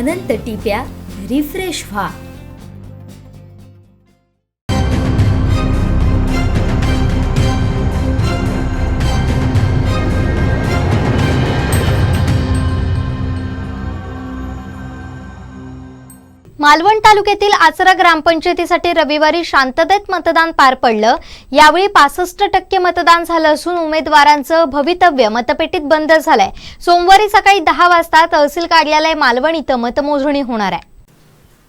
अनंत टिप्या refresh व्हा। मालवण तालुक्यातील आचरा ग्रामपंचायतीसाठी रविवारी शांततेत मतदान पार पडलं। यावेळी 65% मतदान झालं असून उमेदवारांचं भवितव्य मतपेटीत बंद झालंय। सोमवारी सकाळी 10 वाजता तहसील कार्यालय मालवण इथं मतमोजणी होणार आहे।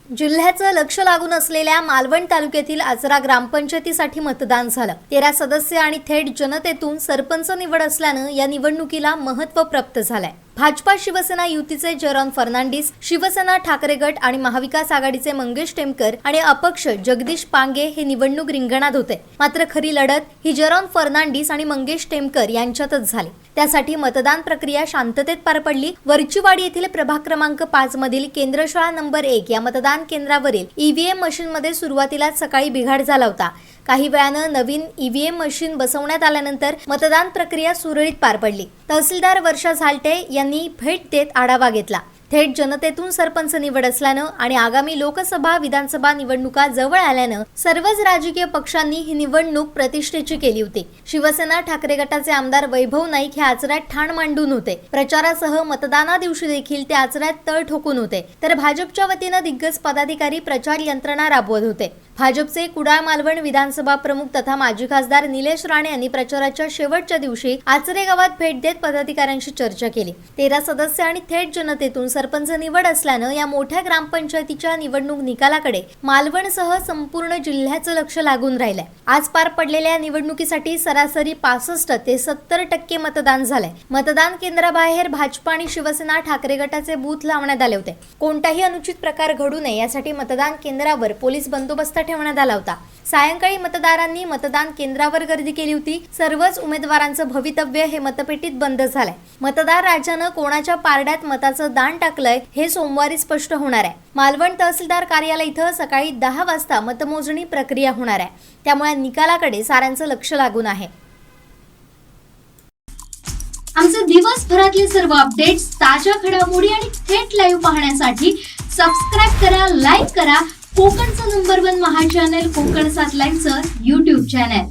जिल्ह्याचं लक्ष लागून असलेल्या मालवण तालुक्यातील आचरा ग्रामपंचायतीसाठी मतदान झालं। 13 सदस्य आणि थेट जनतेतून सरपंच निवड असल्यानं या निवडणुकीला महत्त्व प्राप्त झालंय। भाजपा शिवसेना युतीचे जरॉन फर्नांडिस, शिवसेना ठाकरे गट आणि महाविकास आघाडीचे मंगेश टेमकर आणि अपक्ष जगदीश पांगे हे निवडणूक रिंगणात होते। मात्र खरी लढत ही जरॉन फर्नांडिस आणि मंगेश टेमकर यांच्यातच झाली। त्यासाठी मतदान प्रक्रिया शांततेत पार पडली। वरचीवाडी येथील प्रभाग क्रमांक 5 मधील केंद्रशाळा नंबर 1 या मतदान केंद्रावरील ईव्हीएम मशीनमध्ये सुरुवातीला सकाळी बिघाड झाला होता। काही वेळानं नवीन ईव्हीएम मशीन बसवण्यात आल्यानंतर मतदान प्रक्रिया सुरळीत पार पडली। तहसीलदार वर्षा झालटे यांनी भेट देत आढावा घेतला। थेट जनतेतून सरपंच निवड असल्यानं आणि आगामी लोकसभा विधानसभा निवडणुका जवळ आल्यानं सर्वच राजकीय पक्षांनी ही निवडणूक प्रतिष्ठेची केली होती। शिवसेना ठाकरे गटाचे आमदार वैभव नाईक हे आचऱ्यात ठाण मांडून होते। प्रचारासह मतदाना दिवशी देखील ते आचऱ्यात तळ ठोकून होते, तर भाजपच्या वतीनं दिग्गज पदाधिकारी प्रचार यंत्रणा राबवत होते। भाजपचे कुडाळ मालवण विधानसभा प्रमुख तथा माजी खासदार निलेश राणे यांनी प्रचाराच्या शेवटच्या दिवशी आचरे गावात भेट देत पदाधिकाऱ्यांशी चर्चा केली। 13 सदस्य आणि थेट जनतेतून सरपंच निवड असल्यानं या मोठ्या ग्रामपंचायतीच्या निवडणूक निकालाकडे मालवणसह संपूर्ण जिल्ह्याचं लक्ष लागून राहिलंय। आज पार पडलेल्या निवडणुकीसाठी सरासरी 65 ते 70% मतदान झालंय। मतदान केंद्राबाहेर भाजपा आणि शिवसेना ठाकरे गटाचे बूथ लावण्यात आले होते। कोणताही अनुचित प्रकार घडू नये यासाठी मतदान केंद्रावर पोलीस बंदोबस्त ठेवण्यात आला होता। सायंकाळी मतदारांनी मतदान केंद्रावर गर्दी केली होती। सर्वच उमेदवारांचं भवितव्य हे मतपेटीत बंद झालंय। मतदार राजानं कोणाच्या पारड्यात मताचं दान टाकलंय हे सोमवारी स्पष्ट होणार आहे। मालवण तहसीलदार कार्यालय इथं सकाळी 10 वाजता मतमोजणी प्रक्रिया होणार आहे, त्यामुळे निकालाकडे साऱ्यांचं लक्ष लागून आहे। आमचे दिवसभरातले सर्व अपडेट्स, ताज्या घडामोडी आणि थेट लाईव्ह पाहण्यासाठी सबस्क्राइब करा, लाईक करा कोकणचं नंबर 1 महा चॅनल कोकण 7 लाईव्हचं YouTube चॅनल।